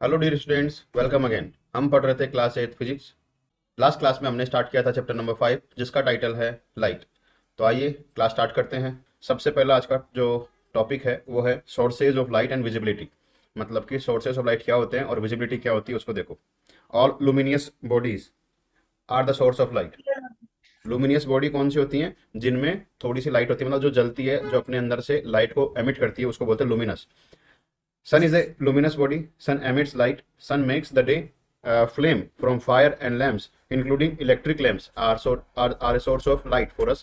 Hello dear students, welcome again. हम पढ़ रहे थे क्लास 8 फिजिक्स। लास्ट क्लास में हमने स्टार्ट किया था चैप्टर नंबर 5, जिसका टाइटल है लाइट। तो आइए क्लास स्टार्ट करते हैं। सबसे पहला आज का जो टॉपिक है वो है sources of light and visibility. मतलब कि सोर्सेज ऑफ लाइट क्या होते हैं और विजिबिलिटी क्या होती है उसको देखो। All luminous bodies are the source of light. Luminous body कौन सी होती हैं? जिनमें थोड़ी सी लाइट होती है, मतलब जो जलती है, जो अपने अंदर से लाइट को एमिट करती है, उसको बोलते हैं luminous. Sun is a luminous body. Sun emits light. Sun makes the day. Flame from fire and lamps, including electric lamps, are a source of light for us.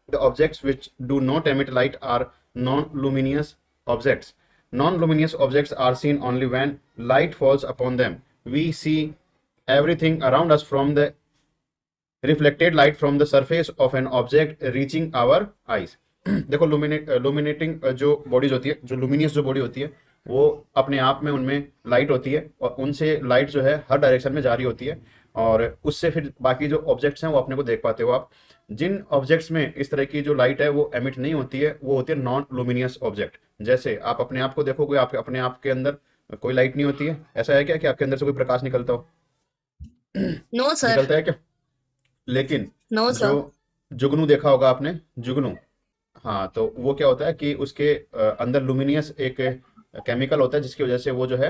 The objects which do not emit light are non-luminous objects. Non-luminous objects are seen only when light falls upon them. We see everything around us from the reflected light from the surface of an object reaching our eyes. देखो, लुमिनेटिंग जो bodies होती है, जो luminous जो body होती है, वो अपने आप में उनमें लाइट होती है और उनसे लाइट जो है हर डायरेक्शन में जारी होती है, और उससे फिर बाकी जो ऑब्जेक्ट्स हैं वो अपने को देख पाते हो आप। जिन ऑब्जेक्ट्स में इस तरह की जो लाइट है वो एमिट नहीं होती है, वो होती है नॉन लुमिनियस ऑब्जेक्ट। जैसे आप अपने आप को देखोगे, आप अपने आप के अंदर कोई लाइट नहीं होती है। ऐसा है क्या कि आपके अंदर से कोई प्रकाश निकलता हो? No sir. निकलता है क्या? लेकिन नो जो सर। जुगनू देखा होगा आपने, जुगनू। हाँ, तो वो क्या होता है कि उसके अंदर लुमिनियस एक केमिकल होता है, जिसकी वजह से वो जो है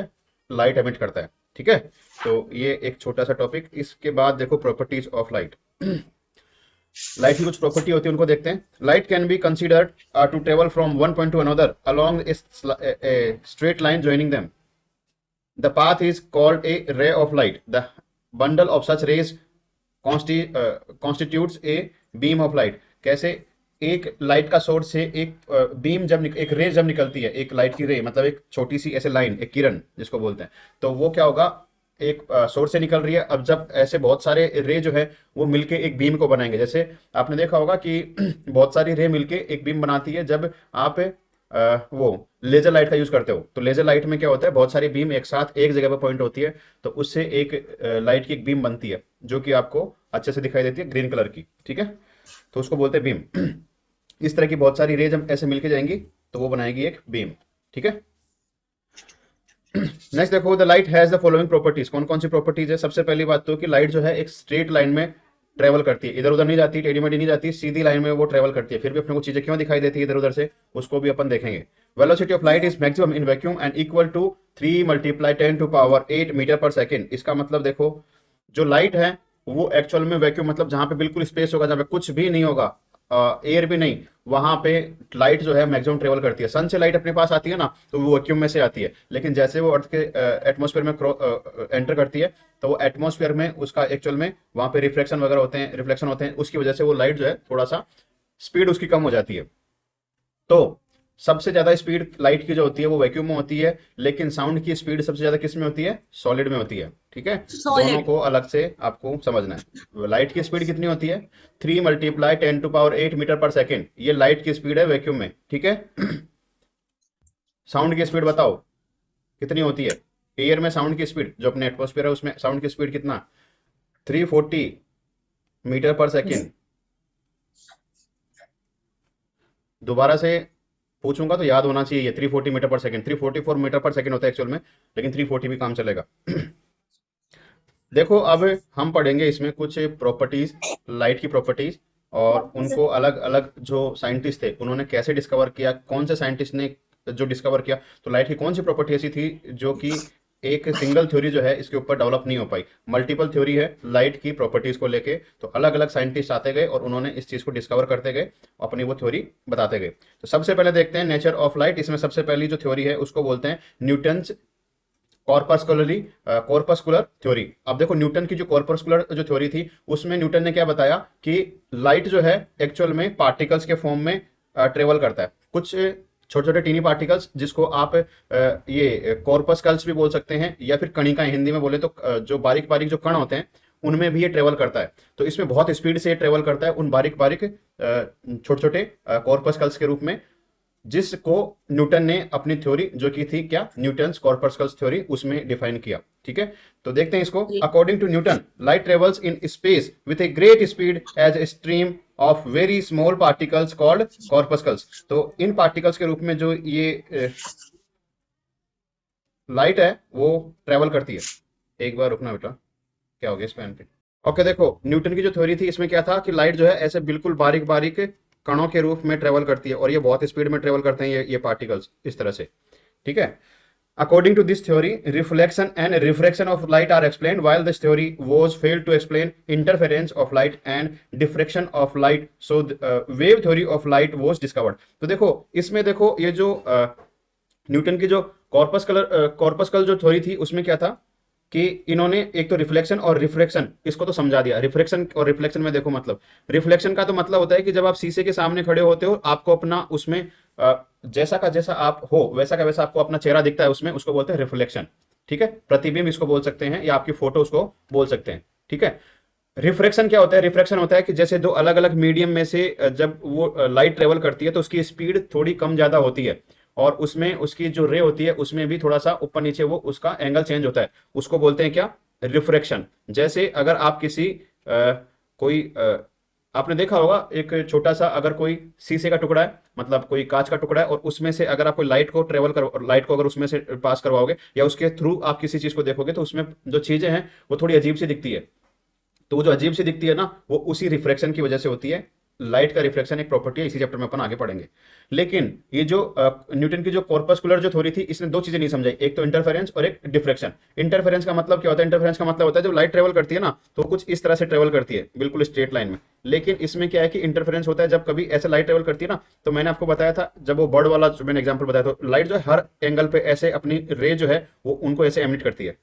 लाइट एमिट करता है। ठीक है, तो ये एक छोटा सा टॉपिक। इसके बाद देखो प्रॉपर्टीज ऑफ लाइट। लाइट की कुछ प्रॉपर्टी होती है, उनको देखते हैं। Light can be considered to travel from one point to another along a straight line joining them. The path is called a ray of light. The bundle of such rays constitutes a beam of light. कैसे? एक light का source से एक beam एक रे जब निकलती है, एक लाइट की रे मतलब एक छोटी सी ऐसे लाइन, एक किरण जिसको बोलते हैं, तो वो क्या होगा, एक सोर्स से निकल रही है। अब जब ऐसे बहुत सारे रे जो है वो मिलके एक बीम को बनाएंगे। जैसे आपने देखा होगा कि बहुत सारी रे मिलके एक बीम बनाती है। जब आप वो लेजर लाइट का यूज करते हो, तो लेजर लाइट में क्या होता है, बहुत सारी बीम एक साथ एक जगह पर पॉइंट होती है, तो उससे एक लाइट की एक बीम बनती है, जो कि आपको अच्छे से दिखाई देती है, ग्रीन कलर की। ठीक है, तो उसको बोलते हैं बीम। इस तरह की बहुत सारी रेज हम ऐसे मिलके जाएंगी तो वो बनाएगी एक बीम। ठीक है, नेक्स्ट देखो, the light has the following properties. कौन कौन सी प्रॉपर्टीज है? सबसे पहली बात तो कि लाइट जो है एक स्ट्रेट लाइन में ट्रेवल करती है, इधर उधर नहीं जाती, टेढ़ी मेढ़ी नहीं जाती, सीधी लाइन में वो ट्रेवल करती है। फिर भी अपने को चीजें क्यों दिखाई देती है इधर उधर से, उसको भी अपन देखेंगे। Velocity of light is maximum in vacuum and equal to 3 multiply 10 to power 8 metre per second. इसका मतलब देखो, जो लाइट है वो एक्चुअल में वैक्यूम, मतलब जहां पे बिल्कुल स्पेस होगा, जहां पे कुछ भी नहीं होगा, एयर भी नहीं, वहां पे लाइट जो है मैक्सिमम ट्रेवल करती है। सन से लाइट अपने पास आती है ना, तो वो वैक्यूम में से आती है, लेकिन जैसे वो अर्थ के एटमोस्फेयर में एंटर करती है, तो वो एटमोस्फेयर में उसका एक्चुअल में वहां पे रिफ्लेक्शन वगैरह होते हैं, रिफ्लेक्शन होते हैं, उसकी वजह से वो लाइट जो है थोड़ा सा स्पीड उसकी कम हो जाती है। तो सबसे ज्यादा स्पीड लाइट की जो होती है वो वैक्यूम में होती है, लेकिन साउंड की स्पीड सबसे ज्यादा किस में होती है? सॉलिड में होती है। ठीक है, दोनों सॉलिड। को अलग से आपको समझना है। लाइट की स्पीड कितनी होती है? 3 multiply 10 to power 8 metre per second, ये लाइट की स्पीड है वैक्यूम में। ठीक है, साउंड की स्पीड बताओ कितनी होती है? एयर में साउंड की स्पीड, जो अपने एटमोस्फेयर है उसमें साउंड की स्पीड कितना? 340 मीटर पर सेकेंड। दोबारा से पूछूंगा तो याद होना चाहिए, 340 मीटर पर सेकंड, 344 मीटर पर सेकंड होता है एक्चुअल में, लेकिन 340 भी काम चलेगा। देखो, अब हम पढ़ेंगे इसमें कुछ प्रॉपर्टीज, लाइट की प्रॉपर्टीज, और उनको अलग अलग जो साइंटिस्ट थे उन्होंने कैसे डिस्कवर किया, कौन से साइंटिस्ट ने जो डिस्कवर किया। तो लाइट की कौन सी प्रॉपर्टी ऐसी थी जो कि एक सिंगल थ्योरी जो है इसके ऊपर डेवलप नहीं हो पाई। मल्टीपल थ्योरी है लाइट की प्रॉपर्टीज को लेके, तो अलग अलग साइंटिस्ट आते गए और उन्होंने इस चीज को डिस्कवर करते गए, अपनी वो थ्योरी बताते गए। तो सबसे पहले देखते हैं नेचर ऑफ लाइट। इसमें सबसे पहली जो थ्योरी है उसको बोलते हैं न्यूटन्स कॉर्पस्कुलर थ्योरी। अब देखो, न्यूटन की जो कॉर्पस्कुलर जो थ्योरी थी, उसमें न्यूटन ने क्या बताया कि लाइट जो है एक्चुअल में पार्टिकल्स के फॉर्म में ट्रेवल करता है। कुछ छोटे छोटे टीनी पार्टिकल्स, जिसको आप ये कॉर्पस्कल्स भी बोल सकते हैं, या फिर कणिकाएं हिंदी में बोले तो, जो बारीक बारीक जो कण होते हैं उनमें भी ये ट्रेवल करता है। तो इसमें बहुत स्पीड से ये ट्रेवल करता है उन बारीक बारीक छोटे छोटे कॉर्पस्कल्स के रूप में, जिसको न्यूटन ने अपनी थ्योरी जो की थी क्या, न्यूटन्स कॉर्पस्कल्स थ्योरी, उसमें डिफाइन किया। ठीक है, तो देखते हैं इसको। According to Newton, light travels in space with a great speed as a stream of very small particles called corpuscles. तो इन पार्टिकल्स के रूप में जो ये लाइट है वो ट्रेवल करती है। एक बार रुकना बेटा, क्या हो गया इस पेन पे। ओके देखो, न्यूटन की जो थ्योरी थी इसमें क्या था कि लाइट जो है ऐसे बिल्कुल बारीक बारीक कणों के रूप में ट्रेवल करती है और ये बहुत स्पीड में ट्रेवल करते हैं ये पार्टिकल्स इस तरह से। ठीक है। According to this theory, reflection and refraction of light are explained, while this theory was failed to explain interference of light and diffraction of light. So, wave theory of light was discovered. तो देखो इसमें देखो ये जो Newton की जो corpuscle जो theory थी उसमें क्या था कि इन्होंने एक तो रिफ्लेक्शन और रिफ्रैक्शन इसको तो समझा दिया। रिफ्लेक्शन और रिफ्लेक्शन में देखो मतलब, रिफ्लेक्शन का तो मतलब होता है कि जब आप शीशे के सामने खड़े होते हो आपको अपना उसमें जैसा का जैसा आप हो वैसा का वैसा आपको अपना चेहरा दिखता है उसमें, उसको बोलते हैं रिफ्लेक्शन। ठीक है, प्रतिबिंब इसको बोल सकते हैं या आपकी फोटो उसको बोल सकते हैं। ठीक है। रिफ्रैक्शन क्या होता है? रिफ्रैक्शन होता है कि जैसे दो अलग अलग मीडियम में से जब वो लाइट ट्रेवल करती है तो उसकी स्पीड थोड़ी कम ज्यादा होती है और उसमें उसकी जो रे होती है उसमें भी थोड़ा सा ऊपर नीचे वो उसका एंगल चेंज होता है, उसको बोलते हैं क्या? रिफ्रैक्शन। जैसे अगर आप किसी कोई आपने देखा होगा एक छोटा सा अगर कोई शीशे का टुकड़ा है, मतलब कोई कांच का टुकड़ा है और उसमें से अगर आप कोई लाइट को अगर उसमें से पास करवाओगे या उसके थ्रू आप किसी चीज को देखोगे तो उसमें जो चीजें हैं वो थोड़ी अजीब सी दिखती है। तो वो जो अजीब सी दिखती है ना वो उसी रिफ्रैक्शन की वजह से होती है। लाइट का रिफ्रैक्शन एक प्रॉपर्टी है, इसी चैप्टर में अपन आगे पढ़ेंगे। लेकिन ये जो न्यूटन की जो कॉर्पस्कुलर जो थ्योरी थी इसने दो चीजें नहीं समझाई, एक तो इंटरफेरेंस और एक डिफ्रैक्शन। इंटरफेरेंस का मतलब क्या होता है? इंटरफेरेंस का मतलब होता है जब लाइट ट्रेवल करती है ना तो कुछ इस तरह से ट्रेवल करती है बिल्कुल स्ट्रेट लाइन में। लेकिन इसमें क्या है कि इंटरफेरेंस होता है जब कभी ऐसे लाइट ट्रेवल करती है ना, तो मैंने आपको बताया था जब वो बर्ड वाला जो मैंने एग्जाम्पल बताया तो लाइट जो है हर एंगल पे ऐसे अपनी रे जो है वो उनको ऐसे एमिट करती है।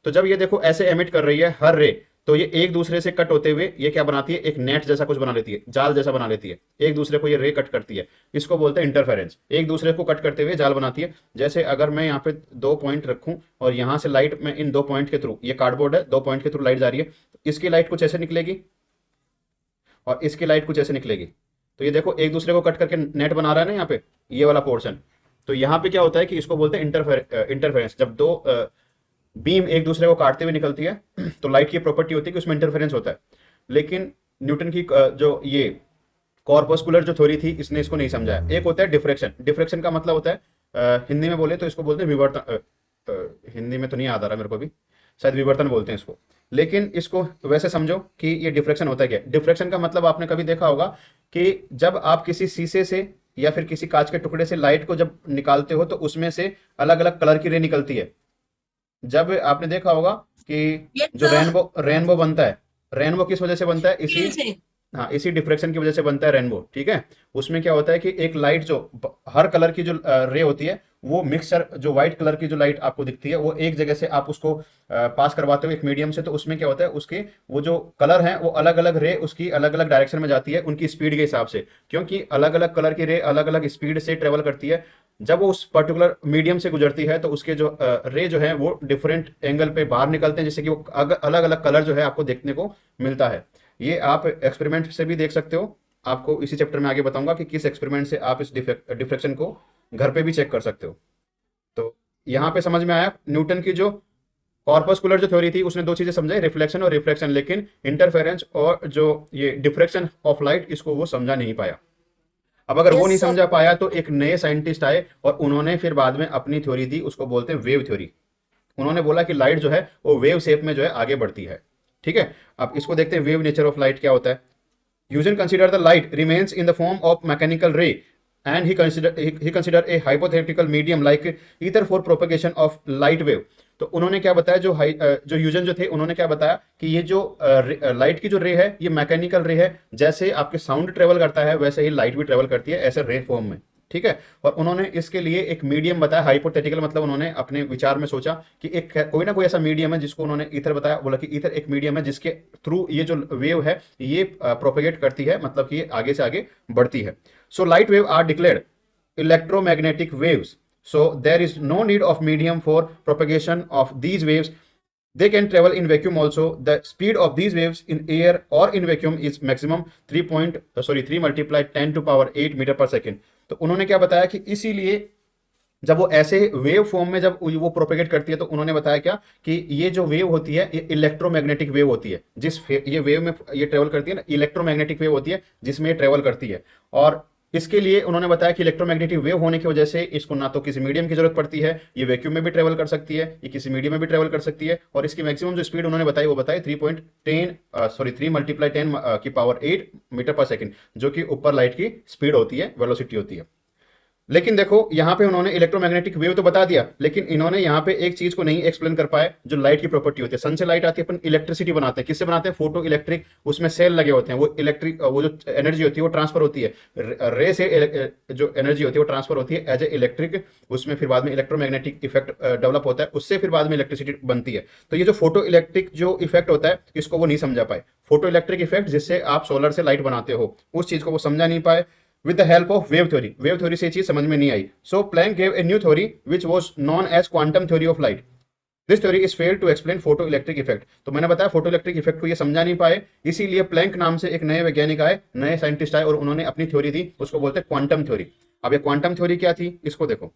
तो जब ये देखो ऐसे एमिट कर रही है हर रे, तो ये एक दूसरे से कट होते हुए ये क्या बनाती है? एक नेट जैसा कुछ बना लेती है, जाल जैसा बना लेती है। एक दूसरे को ये रे कट करती है, इसको बोलते हैं इंटरफेरेंस। एक दूसरे को कट करते हुए जाल बनाती है। जैसे अगर मैं यहाँ पे दो पॉइंट रखूं और यहाँ से लाइट में इन दो पॉइंट के थ्रू, ये कार्डबोर्ड है, दो पॉइंट के थ्रू लाइट जा रही है, इसकी लाइट कुछ ऐसे निकलेगी और इसकी लाइट कुछ ऐसे निकलेगी। तो ये देखो एक दूसरे को कट करके नेट बना रहा है ना यहाँ पे, ये वाला पोर्शन। तो यहाँ पे क्या होता है कि इसको बोलते हैं इंटरफेरेंस। जब दो बीम एक दूसरे को काटते हुए निकलती है तो लाइट की प्रॉपर्टी होती है कि उसमें इंटरफेरेंस होता है। लेकिन न्यूटन की जो ये कॉर्पस्कुलर जो थ्योरी थी इसने इसको नहीं समझाया। एक होता है डिफ्रैक्शन। डिफ्रैक्शन का मतलब होता है हिंदी में बोले तो इसको बोलते हैं विवर्तन। हिंदी में तो नहीं याद आ रहा मेरे को भी, शायद विवर्तन बोलते हैं इसको। लेकिन इसको वैसे समझो कि ये डिफ्रैक्शन होता है क्या? डिफ्रैक्शन का मतलब आपने कभी देखा होगा कि जब आप किसी शीशे से या फिर किसी कांच के टुकड़े से लाइट को जब निकालते हो तो उसमें से अलग अलग कलर की रे निकलती है। जब आपने देखा होगा कि यस जो सर। रेनबो रेनबो बनता है, रेनबो किस वजह से बनता है? इसी, स्केल से। हाँ इसी डिफ्रेक्शन की वजह से बनता है रेनबो। ठीक है। उसमें क्या होता है कि एक लाइट जो हर कलर की जो रे होती है वो मिक्सचर, जो व्हाइट कलर की जो लाइट आपको दिखती है वो एक जगह से आप उसको पास करवाते हो एक मीडियम से, तो उसमें क्या होता है उसके वो जो कलर हैं वो अलग अलग रे उसकी अलग अलग डायरेक्शन में जाती है उनकी स्पीड के हिसाब से, क्योंकि अलग अलग कलर की रे अलग अलग स्पीड से ट्रेवल करती है। जब वो उस पर्टिकुलर मीडियम से गुजरती है तो उसके जो रे जो है वो डिफरेंट एंगल पे बाहर निकलते हैं, जिससे कि वो अलग अलग कलर जो है आपको देखने को मिलता है। ये आप एक्सपेरिमेंट से भी देख सकते हो। आपको इसी चैप्टर में आगे बताऊंगा कि किस एक्सपेरिमेंट से आप इस डिफ्रेक्शन को घर पे भी चेक कर सकते हो। तो यहाँ पे समझ में आया न्यूटन की जो कॉर्पस्कुलर जो थ्योरी थी उसने दो चीजें समझाई, रिफ्लेक्शन और रिफ्रैक्शन। लेकिन इंटरफेरेंस और जो ये डिफ्रेक्शन ऑफ लाइट इसको वो समझा नहीं पाया। अब अगर वो यस नहीं सर। समझा पाया तो एक नए साइंटिस्ट आए और उन्होंने फिर बाद में अपनी थ्योरी दी, उसको बोलते हैं वेव थ्योरी। उन्होंने बोला कि लाइट जो है वो वेव शेप में जो है आगे बढ़ती है। ठीक है। अब इसको देखते हैं वेव नेचर ऑफ लाइट क्या होता है। Eugen considered the light remains in the form of mechanical ray, and he considered a hypothetical medium like ether for propagation of light wave. तो उन्होंने क्या बताया, जो यूजन जो थे उन्होंने क्या बताया कि ये जो लाइट की जो रे है ये मैकेनिकल रे है। जैसे आपके साउंड ट्रेवल करता है वैसे ही लाइट भी ट्रेवल करती है ऐसे रे फॉर्म में। ठीक है। और उन्होंने इसके लिए एक मीडियम बताया, हाइपोथेटिकल, मतलब उन्होंने अपने विचार में सोचा कि एक कोई ना कोई ऐसा मीडियम है जिसको उन्होंने ईथर बताया। बोला कि ईथर एक मीडियम है जिसके थ्रू ये जो वेव है ये प्रोपेगेट करती है, मतलब कि ये आगे से आगे बढ़ती है। So light wave are declared electromagnetic waves, so there is no need of medium for propagation of these waves. They can travel in vacuum also. The speed of these waves in air or in vacuum is maximum 3 multiplied 10 to power 8 metre per second. तो उन्होंने क्या बताया कि इसीलिए जब वो ऐसे wave form में जब वो प्रोपेगेट करती है तो उन्होंने बताया क्या कि ये जो वेव होती है ये इलेक्ट्रोमैग्नेटिक वेव होती है। ये वेव में ये ट्रेवल करती है ना, इलेक्ट्रोमैग्नेटिक वेव होती है जिसमें ये ट्रेवल करती है। और इसके लिए उन्होंने बताया कि इलेक्ट्रोमैग्नेटिक वेव होने की वजह से इसको ना तो किसी मीडियम की जरूरत पड़ती है, ये वैक्यूम में भी ट्रेवल कर सकती है, ये किसी मीडियम में भी ट्रेवल कर सकती है, और इसकी मैक्सिमम जो स्पीड उन्होंने बताई वो बताई 3 मल्टीप्लाई 10 की पावर 8 मीटर पर सेकंड, जो कि ऊपर लाइट की स्पीड होती है, वेलोसिटी होती है। लेकिन देखो यहाँ पे उन्होंने इलेक्ट्रोमैग्नेटिक वेव तो बता दिया, लेकिन इन्होंने यहाँ पे एक चीज को नहीं एक्सप्लेन कर पाए, जो लाइट की प्रॉपर्टी होती है। सन से लाइट आती है, अपन इलेक्ट्रिसिटी बनाते हैं, किससे बनाते हैं? फोटो इलेक्ट्रिक, उसमें सेल लगे होते हैं, वो इलेक्ट्रिक, वो जो एनर्जी होती है वो ट्रांसफर होती है, रे से जो एनर्जी होती है वो ट्रांसफर होती है एज ए इलेक्ट्रिक, उसमें फिर बाद में इलेक्ट्रोमैग्नेटिक इफेक्ट डेवलप होता है, उससे फिर बाद में इलेक्ट्रिसिटी बनती है। तो ये जो फोटो इलेक्ट्रिक जो इफेक्ट होता है, इसको वो नहीं समझा पाए। फोटो इलेक्ट्रिक इफेक्ट जिससे आप सोलर से लाइट बनाते हो, उस चीज को वो समझा नहीं पाए with the help of wave theory। Wave theory से ये चीज समझ में नहीं आई। सो Planck gave a new theory which was known as quantum theory of light। This theory is fail to explain photo electric effect. तो मैंने बताया फोटो इलेक्ट्रिक इफेक्ट को ये समझा नहीं पाए, इसीलिए प्लैंक नाम से एक नए वैज्ञानिक आए, नए साइंटिस्ट आए, और उन्होंने अपनी थ्योरी दी, उसको बोलते हैं क्वांटम थ्योरी। अब ये क्वांटम थ्योरी क्या थी, इसको देखो।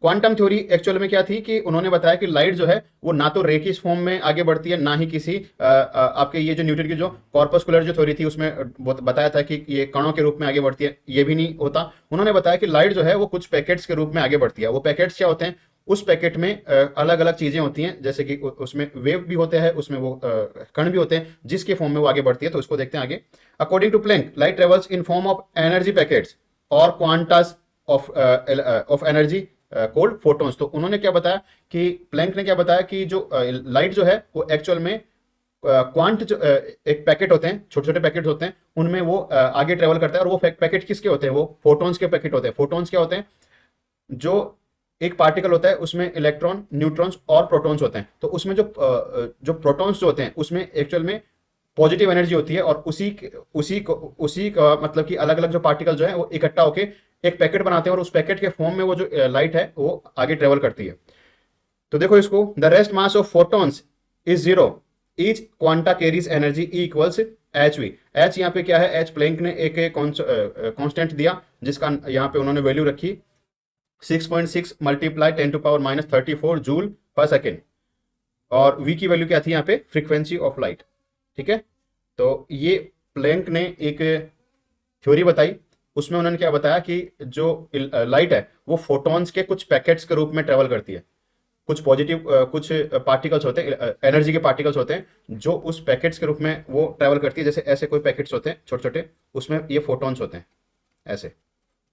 क्वांटम थ्योरी एक्चुअल में क्या थी कि उन्होंने बताया कि लाइट जो है वो ना तो रे की फॉर्म में आगे बढ़ती है, ना ही किसी आपके ये जो न्यूटन की जो कॉर्पस्कुलर जो थ्योरी थी उसमें बताया था कि ये कणों के रूप में आगे बढ़ती है, ये भी नहीं होता। उन्होंने बताया कि लाइट जो है वो कुछ पैकेट्स के रूप में आगे बढ़ती है। वो पैकेट्स क्या होते हैं? उस पैकेट में अलग अलग चीजें होती हैं, जैसे कि उसमें वेव भी होते हैं, उसमें वो कण भी होते हैं, जिसके फॉर्म में वो आगे बढ़ती है। तो इसको देखते हैं आगे। According to Planck, light travels in form of energy packets और quantas of energy called photons. तो उन्होंने क्या बताया कि प्लैंक ने क्या बताया कि जो लाइट जो है वो एक्चुअल में क्वांट जो एक पैकेट होते हैं, छोटे छोटे पैकेट होते हैं, उनमें वो आगे ट्रेवल करता है। और वो पैकेट किसके होते हैं? वो फोटोन्स के पैकेट होते हैं। फोटोन्स क्या होते हैं? जो एक पार्टिकल होता है उसमें इलेक्ट्रॉन, न्यूट्रॉन्स और प्रोटॉन्स होते हैं। तो उसमें जो प्रोटॉन्स जो होते हैं उसमें एक्चुअल में पॉजिटिव एनर्जी होती है, और उसी का मतलब कि अलग अलग जो पार्टिकल जो है वो इकट्ठा होकर एक पैकेट बनाते हैं, और उस पैकेट के फॉर्म में वो जो लाइट है वो आगे ट्रेवल करती है। तो देखो इसको, the rest mass of photons is zero, each quanta carries energy E equals H we. H यहाँ पे क्या है? एच प्लैंक ने एक कांस्टेंट दिया, जिसका यहाँ पे उन्होंने वैल्यू रखी 6.6 multiply 10 to power minus 34 joule per second, और वी की वैल्यू क्या थी यहाँ पे? Frequency of light. ठीक है, तो ये प्लैंक ने एक थ्योरी बताई, उसमें उन्होंने क्या बताया कि जो लाइट है वो फोटॉन्स के कुछ पैकेट्स के रूप में ट्रेवल करती है। कुछ पॉजिटिव कुछ पार्टिकल्स होते हैं, एनर्जी के पार्टिकल्स होते हैं, जो उस पैकेट्स के रूप में वो ट्रेवल करती है। जैसे ऐसे कोई पैकेट्स होते हैं छोटे छोटे, उसमें ये फोटॉन्स होते हैं ऐसे,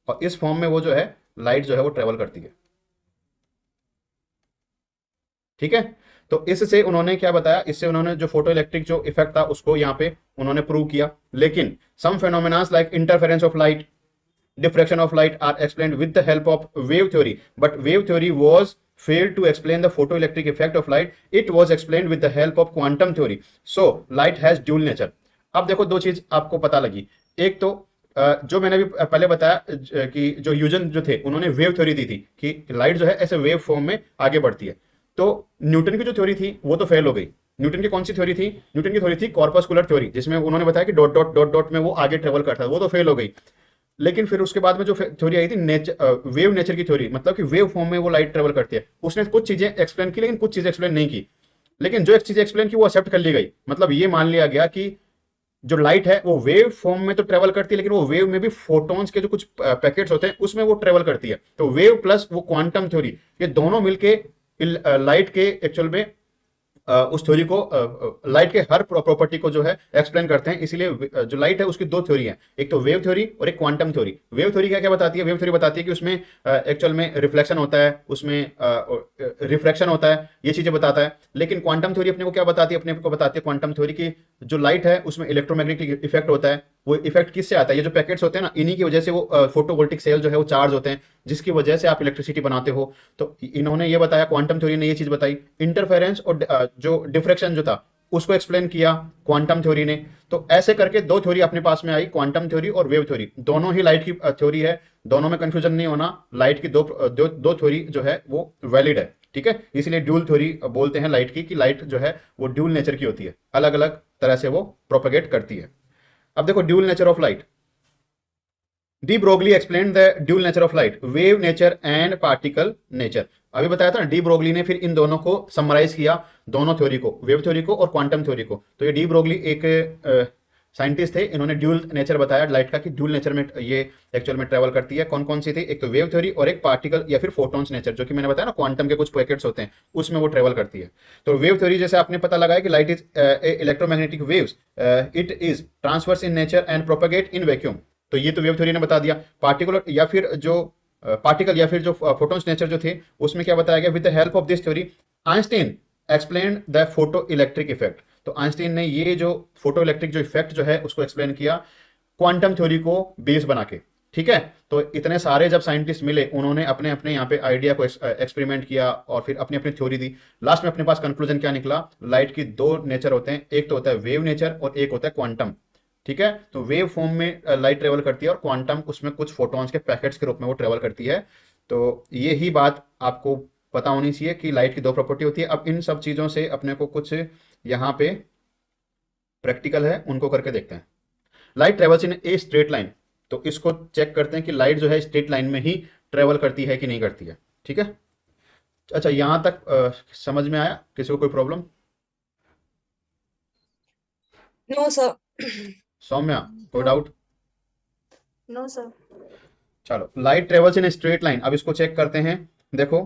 और इस फॉर्म में वो जो है लाइट जो है वो ट्रेवल करती है। ठीक है, तो इससे उन्होंने क्या बताया? इससे उन्होंने जो फोटो इलेक्ट्रिक जो इफेक्ट था उसको यहाँ पे उन्होंने प्रूव किया। लेकिन some phenomenas like interference of light, diffraction of light are explained with the help of wave theory, but wave theory was failed to explain the photoelectric effect of light। it was explained with the help of quantum theory। so light has dual nature। अब देखो दो चीज आपको पता लगी। एक तो जो मैंने भी पहले बताया कि जो ह्यूजन जो थे उन्होंने वेव थ्योरी दी थी कि लाइट जो है ऐसे वेव फॉर्म में आगे बढ़ती है। तो न्यूटन की जो थ्योरी थी वो तो फेल हो गई। न्यूटन की कौन सी थ्योरी थी? न्यूटन की थ्योरी थी कॉर्पस्कुलर थ्योरी, जिसमें उन्होंने बताया कि डॉट डॉट डॉट डॉट में वो आगे ट्रेवल करता है, वो तो फेल हो गई। लेकिन फिर उसके बाद में जो थ्योरी आई थी वेव नेचर की थ्योरी, मतलब कि वेव फॉर्म में वो लाइट ट्रेवल करती है, उसने कुछ चीजें एक्सप्लेन की, लेकिन कुछ चीजें एक्सप्लेन नहीं की। लेकिन जो एक चीज एक्सप्लेन की वो एक्सेप्ट कर ली गई। मतलब ये मान लिया गया कि जो लाइट है वो वेव फॉर्म में तो ट्रेवल करती है, लेकिन वो वेव में भी फोटॉन्स के जो कुछ पैकेट्स होते हैं उसमें वो ट्रेवल करती है। तो वेव प्लस वो क्वांटम थ्योरी, ये दोनों मिलके लाइट के एक्चुअल में उस थ्योरी को, लाइट के हर प्रॉपर्टी को जो है एक्सप्लेन करते हैं। इसीलिए जो लाइट है उसकी दो थ्योरी है, एक तो वेव थ्योरी और एक क्वांटम थ्योरी। वेव थ्योरी क्या क्या बताती है? वेव थ्योरी बताती है कि उसमें एक्चुअल में रिफ्लेक्शन होता है, उसमें रिफ्रैक्शन होता है, ये चीजें बताता है। लेकिन क्वांटम थ्योरी अपने को क्या बताती है? अपने को बताती है क्वांटम थ्योरी की जो लाइट है उसमें इलेक्ट्रोमैग्नेटिक इफेक्ट होता है। वो इफेक्ट किससे आता है? ये जो पैकेट्स होते हैं ना, इन्हीं की वजह से वो फोटोवोल्टिक सेल जो है वो चार्ज होते हैं, जिसकी वजह से आप इलेक्ट्रिसिटी बनाते हो। तो इन्होंने ये बताया, क्वांटम थ्योरी ने ये चीज बताई। इंटरफेरेंस और जो डिफ्रैक्शन जो था उसको एक्सप्लेन किया क्वांटम थ्योरी ने। तो ऐसे करके दो थ्योरी अपने पास में आई, क्वांटम थ्योरी और वेव थ्योरी। दोनों ही लाइट की थ्योरी है, दोनों में कंफ्यूजन नहीं होना। लाइट की दो थ्योरी जो है वो वैलिड है। ठीक है, इसलिए ड्यूल थ्योरी बोलते हैं लाइट की, कि लाइट जो है वो ड्यूल नेचर की होती है, अलग अलग तरह से वो प्रोपेगेट करती है। अब देखो dual nature of light. De Broglie explain the dual nature of light, wave nature and particle nature. अभी बताया था ना, डी ब्रोगली ने फिर इन दोनों को समराइज किया, दोनों थ्योरी को, वेव थ्योरी को और क्वांटम थ्योरी को। तो ये डी ब्रोगली एक साइंटिस्ट थे, इन्होंने ड्यूल नेचर बताया लाइट का कि ड्यूल नेचर में ये एक्चुअल में ट्रेवल करती है। कौन कौन सी थी? एक तो वेव थ्योरी और एक पार्टिकल या फिर फोटॉन्स नेचर, जो कि मैंने बताया ना क्वांटम के कुछ पैकेट्स होते हैं उसमें वो ट्रेवल करती है। तो वेव थ्योरी जैसे आपने पता लगाया कि light is electromagnetic waves, it is transverse in nature and propagate in vacuum. तो ये तो वेव थ्योरी ने बता दिया। पार्टिकुलर या फिर जो पार्टिकल या फिर जो फोटॉन्स नेचर जो थे उसमें क्या बताया गया? With the help of this theory Einstein explain the photo electric effect. तो आइंस्टाइन ने ये जो फोटो इलेक्ट्रिक जो इफेक्ट जो है उसको एक्सप्लेन किया क्वांटम थ्योरी को बेस बना के। ठीक है, तो इतने सारे जब साइंटिस्ट मिले उन्होंने अपने अपने यहाँ पे आइडिया को एक्सपेरिमेंट किया और फिर अपनी अपनी थ्योरी दी। लास्ट में अपने पास कंक्लूजन क्या निकला? लाइट की दो नेचर होते हैं, एक तो होता है वेव नेचर और एक होता है क्वांटम। ठीक है, तो वेव फॉर्म में लाइट ट्रेवल करती है और क्वांटम उसमें कुछ फोटॉन्स के पैकेट्स के रूप में वो ट्रेवल करती है। तो ये ही बात आपको पता होनी चाहिए कि लाइट की दो प्रॉपर्टी होती है। अब इन सब चीज़ों से अपने को कुछ यहाँ पे प्रैक्टिकल है उनको करके देखते हैं। लाइट ट्रेवल्स इन ए स्ट्रेट लाइन, तो इसको चेक करते हैं कि लाइट जो है स्ट्रेट लाइन में ही ट्रेवल करती है कि नहीं करती है। ठीक है, अच्छा यहाँ तक समझ में आया? किसी को कोई प्रॉब्लम? No, sir. सौम्या कोई डाउट? No, sir. चलो, light travels in straight line, अब इसको चेक करते हैं। देखो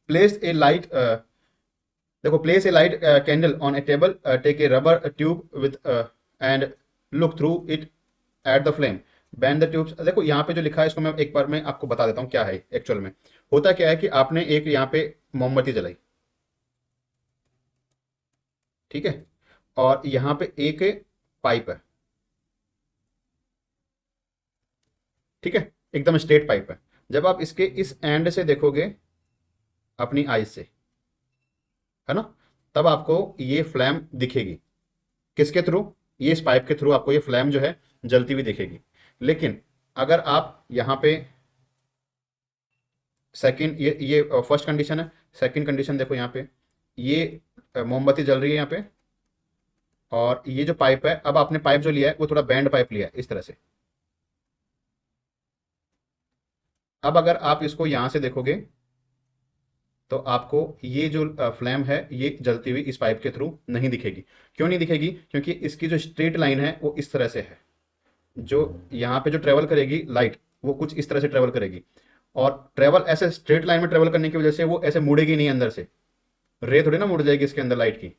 प्लेस ए लाइट, देखो place a light candle on a table, take a rubber tube with and look through it at the flame, bend the tubes. देखो यहाँ पे जो लिखा है इसको मैं एक बार में आपको बता देता हूँ क्या है एक्चुअल में। होता क्या है कि आपने एक यहाँ पे मोमबत्ती जलाई, ठीक है, और यहाँ पे एक पाइप है, ठीक है, एकदम स्ट्रेट पाइप है। जब आप इसके इस एंड से देखोगे अपनी आईज से, है ना, तब आपको ये फ्लैम दिखेगी। किसके थ्रू? ये इस पाइप के थ्रू आपको ये फ्लैम जो है जलती हुई दिखेगी। लेकिन अगर आप यहाँ पे सेकंड, ये फर्स्ट कंडीशन है। सेकंड कंडीशन देखो यहाँ पे, ये मोमबत्ती जल रही है यहाँ पे, और ये जो पाइप है, अब आपने पाइप जो लिया है वो थोड़ा बैंड पाइप लिया है इस तरह से। अब अगर आप इसको यहाँ से देखोगे तो आपको ये जो फ्लैम है ये जलती हुई इस पाइप के थ्रू नहीं दिखेगी। क्यों नहीं दिखेगी? क्योंकि इसकी जो स्ट्रेट लाइन है वो इस तरह से है। जो यहाँ पे जो ट्रेवल करेगी लाइट वो कुछ इस तरह से ट्रेवल करेगी, और ट्रेवल ऐसे स्ट्रेट लाइन में ट्रेवल करने की वजह से वो ऐसे मुड़ेगी नहीं अंदर से, रे थोड़ी ना मुड़ जाएगी इसके अंदर लाइट की।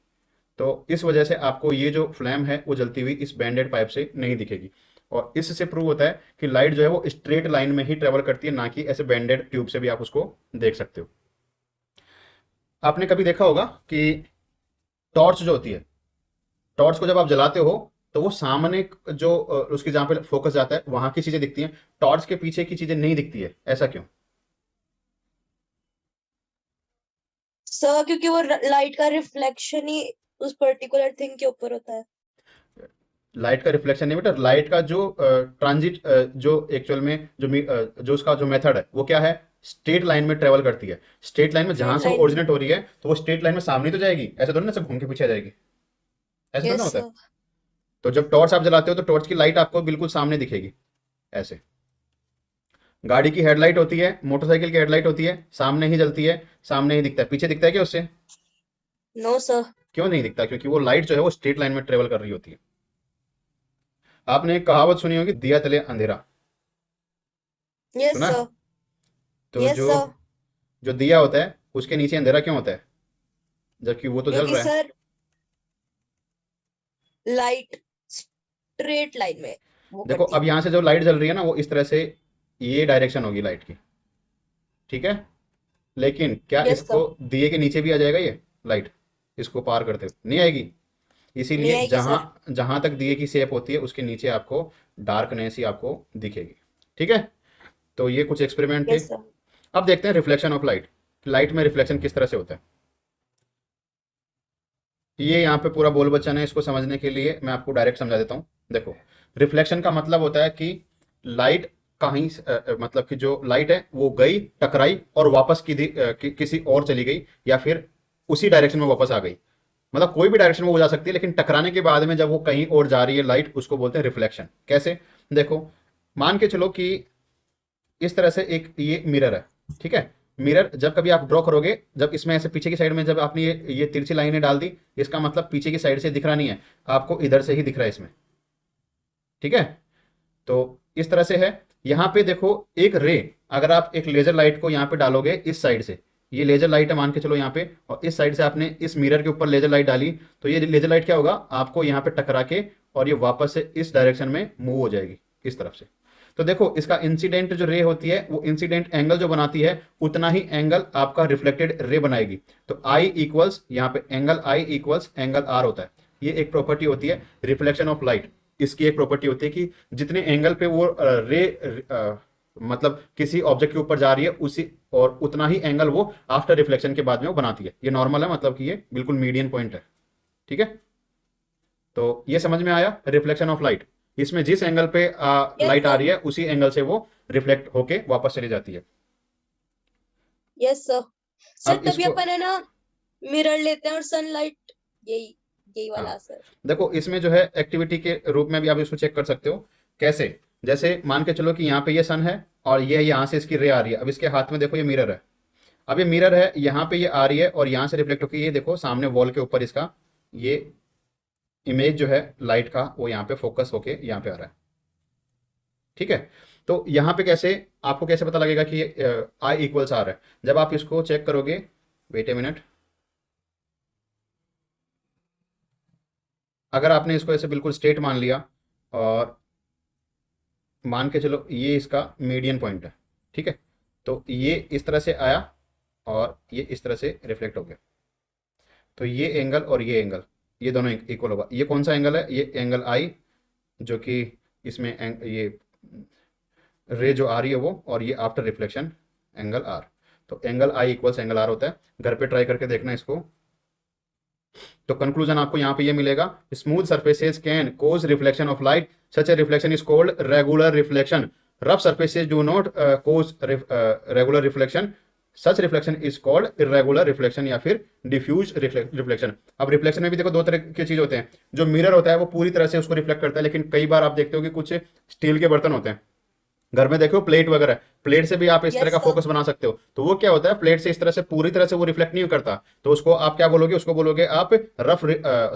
तो इस वजह से आपको ये जो फ्लैम है वो जलती हुई इस बैंडेड पाइप से नहीं दिखेगी। और इससे प्रूव होता है कि लाइट जो है वो स्ट्रेट लाइन में ही ट्रेवल करती है, ना कि ऐसे बैंडेड ट्यूब से भी आप उसको देख सकते हो। आपने कभी देखा होगा कि टॉर्च जो होती है, टॉर्च को जब आप जलाते हो तो वो सामने जो उसकी जहाँ पे फोकस जाता है वहां की चीजें दिखती हैं, टॉर्च के पीछे की चीजें नहीं दिखती है। ऐसा क्यों? सर क्योंकि वो लाइट का रिफ्लेक्शन ही उस पर्टिकुलर थिंग के ऊपर होता है। लाइट का रिफ्लेक्शन नहीं बेटा, लाइट का जो ट्रांजिट, जो एक्चुअल में जो उसका जो मेथड है वो क्या है? स्ट्रेट लाइन में ट्रेवल करती है। स्ट्रेट लाइन में जहां स्ट्रेट से वो लाइन। ओरिजिनेट हो रही है तो वो स्ट्रेट लाइन में सामने तो जाएगी, ऐसे थोड़ी ना ऐसे घूम के पीछे आ जाएगी, ऐसे थोड़ी ना यस होता है। सर। तो जब टॉर्च आप जलाते हो तो टॉर्च की लाइट आपको बिल्कुल सामने दिखेगी ऐसे। गाड़ी की हेडलाइट होती है, मोटरसाइकिल की हेडलाइट होती है, सामने ही जलती है, सामने ही दिखता है, पीछे दिखता है क्या उससे? No sir. क्यों नहीं दिखता? क्योंकि वो लाइट जो है वो स्ट्रेट लाइन में ट्रेवल कर रही होती है। आपने एक कहावत सुनी होगी, दिया तले अंधेरा, यस सुना है? सर। तो यस जो सर। जो दिया होता है उसके नीचे अंधेरा क्यों होता है, जबकि वो तो जल क्योंकि रहा है? सर लाइट स्ट्रेट लाइन में वो देखो करती अब है। यहाँ से जो लाइट जल रही है ना वो इस तरह से, ये डायरेक्शन होगी लाइट की, ठीक है। लेकिन क्या यस इसको सर। दिए के नीचे भी आ जाएगा ये लाइट? इसको पार करते हुए नहीं आएगी। नहीं इसीलिए आएगी जहां सर। जहां तक दिए की शेप होती है उसके नीचे आपको डार्कनेस ही आपको दिखेगी, ठीक है। तो ये कुछ एक्सपेरिमेंट थे। Yes sir. अब देखते हैं रिफ्लेक्शन ऑफ लाइट। लाइट में रिफ्लेक्शन किस तरह से होता है। ये यहाँ पे पूरा बोल बच्चन है, इसको समझने के लिए मैं आपको डायरेक्ट समझा देता हूँ। देखो, रिफ्लेक्शन का मतलब होता है कि लाइट कहीं मतलब कि जो लाइट है वो गई, टकराई और वापस किसी और चली गई, या फिर उसी डायरेक्शन में वापस आ गई। मतलब कोई भी डायरेक्शन में वो जा सकती है, लेकिन टकराने के बाद में जब वो कहीं और जा रही है लाइट, उसको बोलते हैं रिफ्लेक्शन। कैसे? देखो, मान के चलो कि इस तरह से एक ये मिरर है, ठीक है। मिरर जब कभी आप ड्रॉ करोगे, जब इसमें ऐसे पीछे की साइड में जब आपने ये तिरछी लाइनें डाल दी, इसका मतलब पीछे की साइड से दिख रहा नहीं है, आपको इधर से ही दिख रहा है इसमें, ठीक है। तो इस तरह से है। यहाँ पे देखो एक रे, अगर आप एक लेजर लाइट को यहाँ पे डालोगे इस साइड से, ये लेजर लाइट है मान के चलो यहाँ पे, और इस साइड से आपने इस मिरर के ऊपर लेजर लाइट डाली, तो ये लेजर लाइट क्या होगा, आपको यहाँ पे टकरा के और ये वापस से इस डायरेक्शन में मूव हो जाएगी इस तरफ से। तो देखो इसका इंसिडेंट जो रे होती है वो इंसिडेंट एंगल जो बनाती है उतना ही एंगल आपका रिफ्लेक्टेड रे बनाएगी। तो आई इक्वल्स यहाँ पे angle I equals angle R होता है। ये एक प्रॉपर्टी होती है रिफ्लेक्शन ऑफ लाइट। इसकी एक प्रॉपर्टी होती है कि जितने एंगल पे वो रे मतलब किसी ऑब्जेक्ट के ऊपर जा रही है उसी और उतना ही एंगल वो आफ्टर रिफ्लेक्शन के बाद में वो बनाती है। ये नॉर्मल है, मतलब कि ये बिल्कुल मीडियन पॉइंट है। ठीक है, तो ये समझ में आया रिफ्लेक्शन ऑफ लाइट। इसमें जिस एंगल पे यस लाइट आ सर। रही है उसी एंगल से वो रिफ्लेक्ट होके वापस चली जाती है। Yes sir. सर अब तभी इसको अपन है ना मिरर लेते हैं और सनलाइट, यही यही वाला हाँ, सर। देखो इसमें जो है एक्टिविटी के रूप में भी आप इसको चेक कर सकते हो। कैसे, जैसे मान के चलो कि यहाँ पे ये सन है और ये यहाँ से इसकी रे आ रही है। अब इसके हाथ में देखो ये मिरर है। अब ये मिरर है, यहाँ पे ये आ रही है और यहाँ से रिफ्लेक्ट होकर ये देखो सामने वॉल के ऊपर इसका ये इमेज जो है लाइट का वो यहाँ पे फोकस होके यहाँ पे आ रहा है। ठीक है, तो यहाँ पे कैसे आपको कैसे पता लगेगा कि आई इक्वल्स आर है, जब आप इसको चेक करोगे। वेट ए मिनट, अगर आपने इसको ऐसे बिल्कुल स्ट्रेट मान लिया और मान के चलो ये इसका मीडियन पॉइंट है। ठीक है, तो ये इस तरह से आया और ये इस तरह से रिफ्लेक्ट हो गया। तो ये एंगल और ये एंगल ये दोनों इक्वल होगा। ये कौन सा एंगल है, ये एंगल आई, जो कि इसमें ये रे जो आ रही है वो, और ये आफ्टर रिफ्लेक्शन एंगल आर। तो angle I equals angle R होता है। घर पे ट्राई करके देखना इसको। तो कंक्लूजन आपको यहाँ पे ये मिलेगा, smooth surfaces can cause reflection of light, such a reflection is called regular reflection. Rough surfaces do not cause regular reflection, such reflection is called irregular reflection या फिर डिफ्यूज रिफ्लेक्शन। अब रिफ्लेक्शन में भी देखो दो तरह के चीज होते हैं। जो मिरर होता है वो पूरी तरह से उसको रिफ्लेक्ट करता है, लेकिन कई बार आप देखते हो कि कुछ स्टील के बर्तन होते हैं, घर में देखो प्लेट वगैरह, प्लेट से भी आप इस तरह यस का सर। फोकस बना सकते हो। तो वो क्या होता है, प्लेट से इस तरह से पूरी तरह से वो रिफ्लेक्ट नहीं करता, तो उसको आप क्या बोलोगे, उसको बोलोगे आप रफ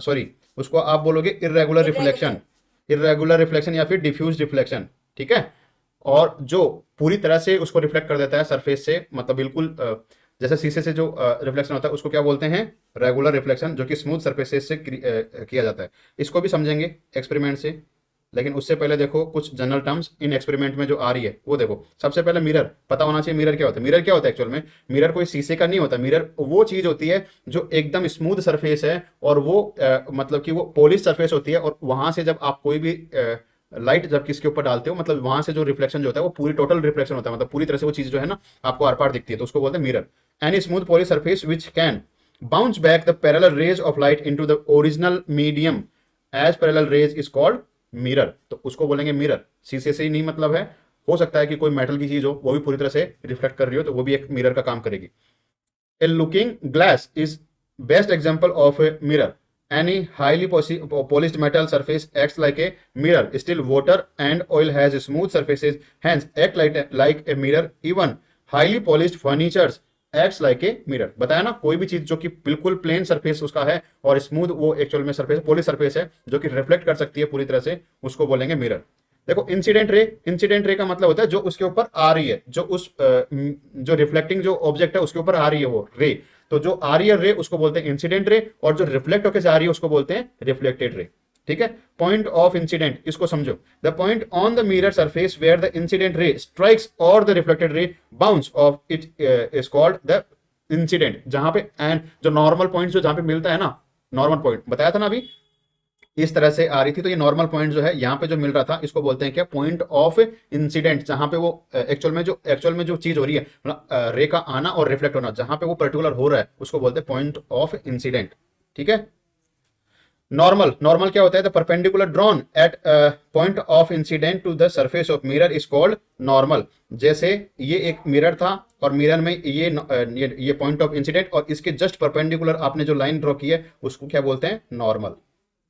सॉरी उसको आप बोलोगे irregular reflection, irregular. Irregular reflection या फिर डिफ्यूज रिफ्लेक्शन। ठीक है, और जो पूरी तरह से उसको रिफ्लेक्ट कर देता है सरफेस से, मतलब बिल्कुल जैसे शीशे से जो रिफ्लेक्शन होता है उसको क्या बोलते हैं, रेगुलर रिफ्लेक्शन, जो कि स्मूथ सरफेसेस से किया जाता है। इसको भी समझेंगे एक्सपेरिमेंट से, लेकिन उससे पहले देखो कुछ जनरल टर्म्स इन एक्सपेरिमेंट में जो आ रही है वो देखो। सबसे पहले मिरर पता होना चाहिए। मिरर क्या होता है, मिरर क्या होता है एक्चुअल में, मिरर कोई शीशे का नहीं होता। मिरर वो चीज होती है जो एकदम स्मूथ सरफेस है और वो मतलब कि वो पॉलिश सरफेस होती है, और वहां से जब आप कोई भी लाइट जब किसके ऊपर डालते हो, मतलब वहां से जो रिफ्लेक्शन जो होता है वो पूरी टोटल रिफ्लेक्शन होता है, मतलब पूरी तरह से वो चीज जो है ना आपको आर पार दिखती है, तो उसको बोलते हैं mirror. Any smooth polish surface which can bounce back the parallel rays of light into the original medium as parallel rays is called mirror. तो उसको बोलेंगे मिरर। शीशे से ही नहीं मतलब है, हो सकता है कि कोई मेटल की चीज हो वो भी पूरी तरह से रिफ्लेक्ट कर रही हो, तो वो भी एक मिरर का काम करेगी। A looking glass is best example of a mirror. Any highly polished metal surface acts like a mirror. Still, water and oil has smooth surfaces, hence act like a mirror. Even highly polished furnitures acts like a mirror. बताया ना, कोई भी चीज जो कि बिल्कुल plane surface उसका है और स्मूथ वो एक्चुअल में सरफेस पॉलिश सरफेस है जो कि रिफ्लेक्ट कर सकती है पूरी तरह से, उसको बोलेंगे मिरर। देखो इंसिडेंट रे, इंसिडेंट रे का मतलब होता है जो उसके ऊपर आ रही है, जो उस जो रिफ्लेक्टिंग जो ऑब्जेक्ट है उसके ऊपर आ रही है वो रे। तो जो आ रही है रे उसको बोलते हैं इंसिडेंट रे, और जो रिफ्लेक्ट होकर जा रही है उसको बोलते हैं रिफ्लेक्टेड रे। ठीक है, पॉइंट ऑफ इंसिडेंट इसको समझो। The point on the mirror surface where the incident ray strikes और the reflected ray bounce off it is called the incident. जहां पे एंड जो नॉर्मल पॉइंट जो जहां पे मिलता है ना, नॉर्मल पॉइंट बताया था ना अभी, इस तरह से आ रही थी, तो ये नॉर्मल पॉइंट जो है यहाँ पे जो मिल रहा था इसको बोलते हैं क्या, पॉइंट ऑफ इंसिडेंट। जहां पे वो एक्चुअल में जो चीज हो रही है, मतलब रे का आना और रिफ्लेक्ट होना, जहां पे वो पर्टिकुलर हो रहा है उसको बोलते हैं पॉइंट ऑफ इंसिडेंट। ठीक है, नॉर्मल, नॉर्मल क्या होता है, the perpendicular drawn at point of incident to the surface of mirror is called normal. जैसे ये एक मिरर था और मिरर में ये पॉइंट ऑफ इंसिडेंट और इसके जस्ट परपेंडिकुलर आपने जो लाइन ड्रॉ की है उसको क्या बोलते हैं, नॉर्मल।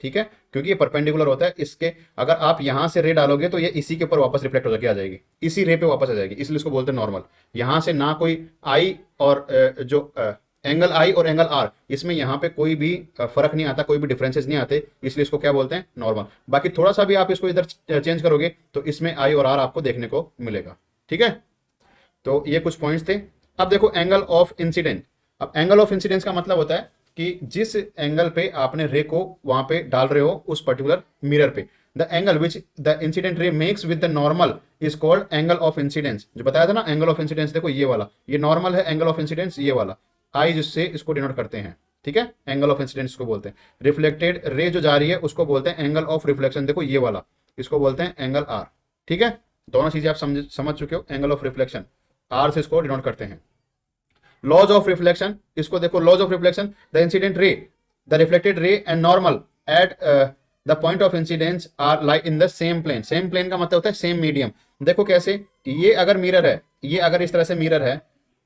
ठीक है, क्योंकि ये परपेंडिकुलर होता है इसके, अगर आप यहां से रे डालोगे तो ये इसी के ऊपर वापस रिफ्लेक्ट होकर आ जाएगी, इसी रे पे वापस आ जाएगी, इसलिए इसको बोलते हैं नॉर्मल। यहां से ना कोई आई और जो एंगल आई और एंगल आर, इसमें यहाँ पे कोई भी फर्क नहीं आता, कोई भी डिफरेंसेस नहीं आते, इसलिए इसको क्या बोलते हैं, नॉर्मल। बाकी थोड़ा सा भी आप इसको इधर चेंज करोगे तो इसमें आई और आर आपको देखने को मिलेगा। ठीक है, तो ये कुछ पॉइंट्स थे। अब देखो एंगल ऑफ इंसिडेंस। अब एंगल ऑफ इंसिडेंस का मतलब होता है कि जिस एंगल पे आपने रे को वहां पे डाल रहे हो उस पर्टिकुलर मिरर पे, the angle which the incident रे makes with the normal is called angle of incidence. जो बताया था ना एंगल ऑफ इंसिडेंस, देखो ये वाला, ये नॉर्मल है एंगल ऑफ इंसिडेंस, ये वाला आई जिससे इसको डिनोट करते हैं। ठीक है, एंगल ऑफ इंसिडेंस को बोलते हैं। रिफ्लेक्टेड रे जो जा रही है उसको बोलते हैं एंगल ऑफ रिफ्लेक्शन, देखो ये वाला, इसको बोलते हैं एंगल आर। ठीक है, दोनों चीजें आप समझ चुके हो। एंगल ऑफ रिफ्लेक्शन आर से इसको डिनोट करते हैं। लॉज ऑफ रिफ्लेक्शन, इसको देखो, laws of reflection, the incident ray, the reflected ray and normal at the point of incidence are like in the same plane. Same plane का मतलब होता है सेम मीडियम। देखो कैसे, ये अगर मिरर है, ये अगर इस तरह से मिरर है,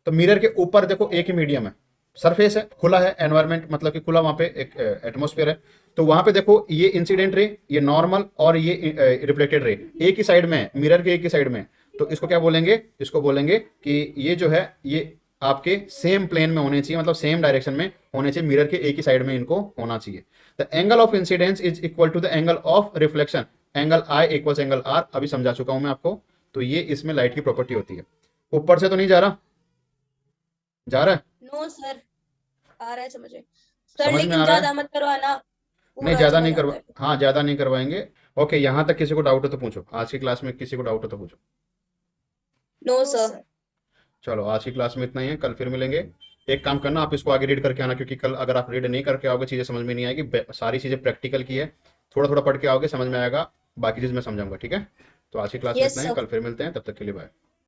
तो मिरर के ऊपर देखो एक ही मीडियम है, सरफेस है, खुला है एनवायरमेंट, मतलब कि खुला वहां पे एक एटमोस्फेयर है। तो वहां पे देखो ये इंसिडेंट रे, ये नॉर्मल और ये रिफ्लेक्टेड रे एक ही साइड में है, मिरर के एक ही साइड में। तो इसको क्या बोलेंगे, इसको बोलेंगे कि ये जो है ये आपके सेम प्लेन में होने चाहिए, मतलब सेम डायरेक्शन में होने चाहिए, मिरर के एक ही साइड में इनको होना चाहिए। The angle of incidence is equal to the angle of reflection, angle I equals angle R, अभी समझा चुका हूं मैं आपको। तो ये इसमें लाइट की प्रॉपर्टी होती है। ऊपर से तो नहीं जा रहा, जा रहा है? नो सर, आ रहा है समझे सर, समझ में लेकिन आ रहा है? ज्यादा मत करवाना, नहीं पूरा ज्यादा समझ नहीं आता करवा, है। हाँ ज्यादा नहीं करवाएंगे। ओके, यहाँ तक किसी को डाउट हो तो पूछो, आज की क्लास में किसी को डाउट हो तो पूछो। No sir. चलो आज की क्लास में इतना ही है, कल फिर मिलेंगे। एक काम करना, आप इसको आगे रीड करके आना, क्योंकि कल अगर आप रीड नहीं करके आओगे चीज़ें समझ में नहीं आएगी। सारी चीज़ें प्रैक्टिकल की है, थोड़ा थोड़ा पढ़ के आओगे समझ में आएगा, बाकी चीज़ मैं समझाऊंगा। ठीक है, तो आज की क्लास में यस इतना ही, सर। कल फिर मिलते हैं, तब तक के लिए बाय।